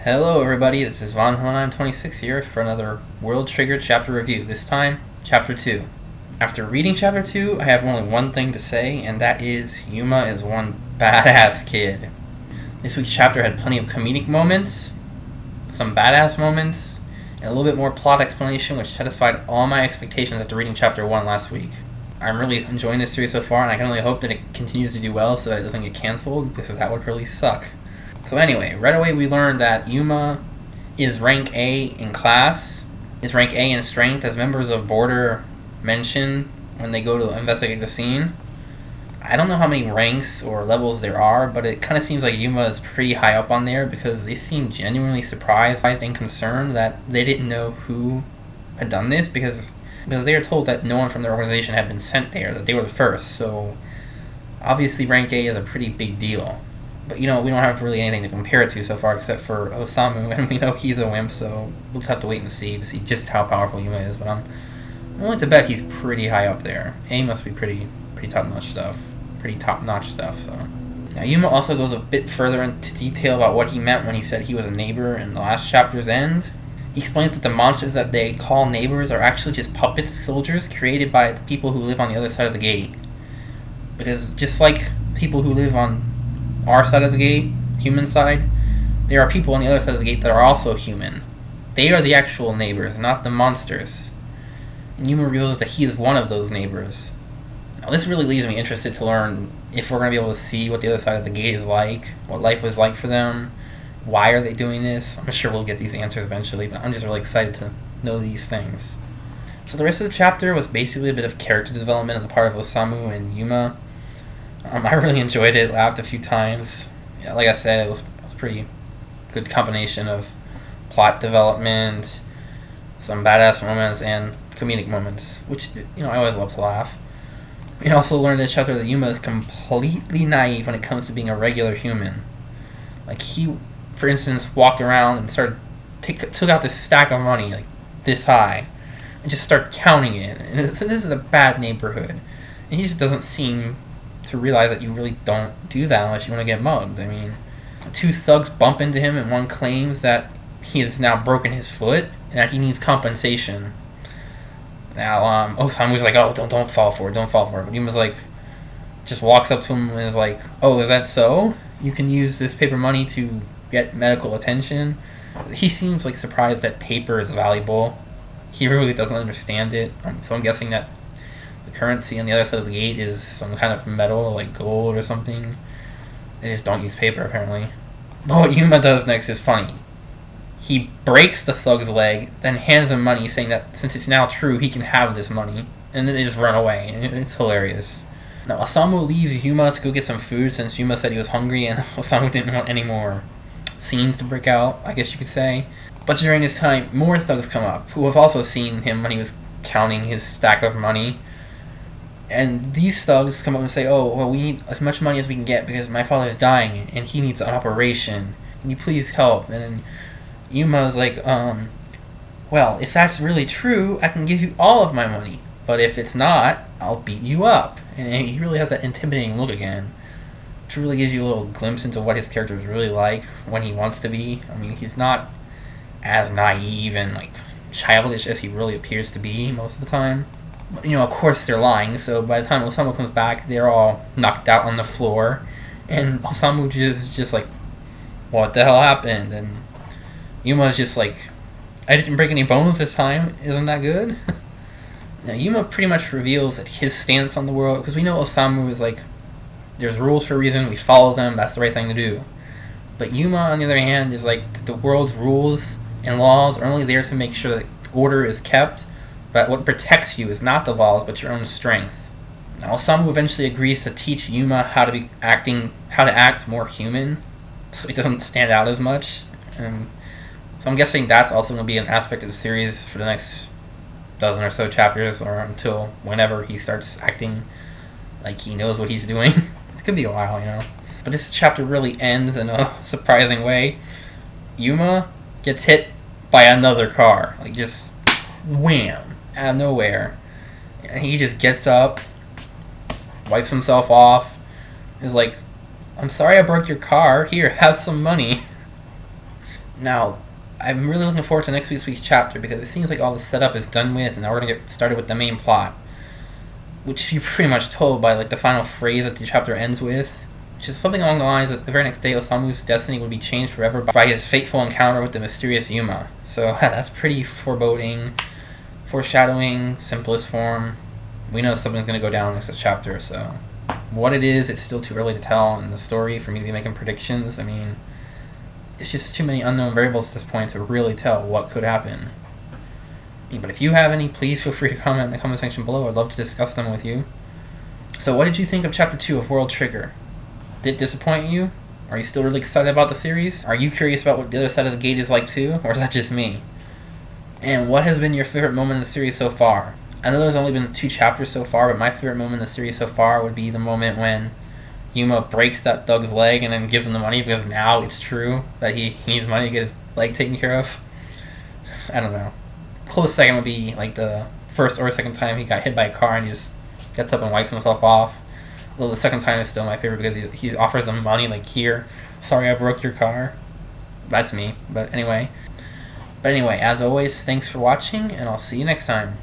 Hello everybody, this is Von and I'm 26 here for another World Trigger chapter review, this time, Chapter 2. After reading Chapter 2, I have only one thing to say, and that is, Yuma is one badass kid. This week's chapter had plenty of comedic moments, some badass moments, and a little bit more plot explanation which satisfied all my expectations after reading Chapter 1 last week. I'm really enjoying this series so far, and I can only hope that it continues to do well so that it doesn't get cancelled, because that would really suck. So anyway, right away we learned that Yuma is rank A in class, is rank A in strength, as members of Border mention when they go to investigate the scene. I don't know how many ranks or levels there are, but it kind of seems like Yuma is pretty high up on there because they seem genuinely surprised and concerned that they didn't know who had done this because they were told that no one from their organization had been sent there, that they were the first, so obviously rank A is a pretty big deal. But we don't have really anything to compare it to so far except for Osamu, and we know he's a wimp, so we'll just have to wait and see just how powerful Yuma is, but I'm willing to bet he's pretty high up there. A must be pretty top-notch stuff. So. Now Yuma also goes a bit further into detail about what he meant when he said he was a neighbor in the last chapter's end. He explains that the monsters that they call neighbors are actually just puppet soldiers created by the people who live on the other side of the gate. Because just like people who live on our side of the gate, human side, there are people on the other side of the gate that are also human. They are the actual neighbors, not the monsters. And Yuma reveals that he is one of those neighbors. Now this really leaves me interested to learn if we're going to be able to see what the other side of the gate is like, what life was like for them, why are they doing this. I'm sure we'll get these answers eventually, but I'm just really excited to know these things. So the rest of the chapter was basically a bit of character development on the part of Osamu and Yuma. I really enjoyed it, laughed a few times. Yeah, like I said, it was pretty good combination of plot development, some badass moments, and comedic moments, which, I always love to laugh. We also learned in this chapter that Yuma is completely naive when it comes to being a regular human. Like, he, for instance, walked around and took out this stack of money, like, this high, and just started counting it. And this is a bad neighborhood. And he just doesn't seem to realize that you really don't do that unless you want to get mugged. I mean, two thugs bump into him and one claims that he has now broken his foot and that he needs compensation. Now, Osamu's like, oh, don't fall for it, But Yuma's like, just walks up to him and is like, oh, is that so? You can use this paper money to get medical attention? He seems like surprised that paper is valuable. He really doesn't understand it. So I'm guessing that the currency on the other side of the gate is some kind of metal, like gold or something. They just don't use paper, apparently. But what Yuma does next is funny. He breaks the thug's leg, then hands him money, saying that since it's now true, he can have this money. And then they just run away, and it's hilarious. Now, Osamu leaves Yuma to go get some food, since Yuma said he was hungry, and Osamu didn't want any more scenes to break out, I guess you could say. But during this time, more thugs come up, who have also seen him when he was counting his stack of money. And these thugs come up and say, oh, well, we need as much money as we can get because my father is dying and he needs an operation. Can you please help? And then Yuma's like, well, if that's really true, I can give you all of my money. But if it's not, I'll beat you up. And he really has that intimidating look again, which really gives you a little glimpse into what his character is really like when he wants to be. I mean, he's not as naive and, like, childish as he really appears to be most of the time. Of course they're lying, so by the time Osamu comes back, they're all knocked out on the floor, and Osamu is just like, what the hell happened? And Yuma's just like, I didn't break any bones this time, isn't that good? Now Yuma pretty much reveals that his stance on the world, because we know Osamu is like, there's rules for a reason, we follow them, that's the right thing to do. But Yuma, on the other hand, is like, the world's rules and laws are only there to make sure that order is kept, but what protects you is not the laws, but your own strength. Now, Osamu eventually agrees to teach Yuma how to act more human, so he doesn't stand out as much. So I'm guessing that's also going to be an aspect of the series for the next dozen or so chapters, or until whenever he starts acting like he knows what he's doing. It could be a while, But this chapter really ends in a surprising way. Yuma gets hit by another car, like just wham, out of nowhere, and he just gets up, wipes himself off, is like, I'm sorry I broke your car, here, have some money. Now, I'm really looking forward to next week's chapter because it seems like all the setup is done with, and now we're gonna get started with the main plot, which you're pretty much told by like the final phrase that the chapter ends with, which is something along the lines that the very next day Osamu's destiny would be changed forever by his fateful encounter with the mysterious Yuma. So that's pretty foreboding, foreshadowing, simplest form. We know something's gonna go down next chapter, so what it is, it's still too early to tell in the story for me to be making predictions. I mean, it's just too many unknown variables at this point to really tell what could happen. But if you have any, please feel free to comment in the comment section below. I'd love to discuss them with you. So what did you think of Chapter 2 of World Trigger? Did it disappoint you? Are you still really excited about the series? Are you curious about what the other side of the gate is like too? Or is that just me? And what has been your favorite moment in the series so far? I know there's only been 2 chapters so far, but my favorite moment in the series so far would be the moment when Yuma breaks that thug's leg and then gives him the money because now it's true that he needs money to get his leg taken care of. I don't know. Close second would be like the first or second time he got hit by a car and he just gets up and wipes himself off. Although the second time is still my favorite because he offers them money like, here, sorry I broke your car. That's me. But anyway, as always, thanks for watching and I'll see you next time.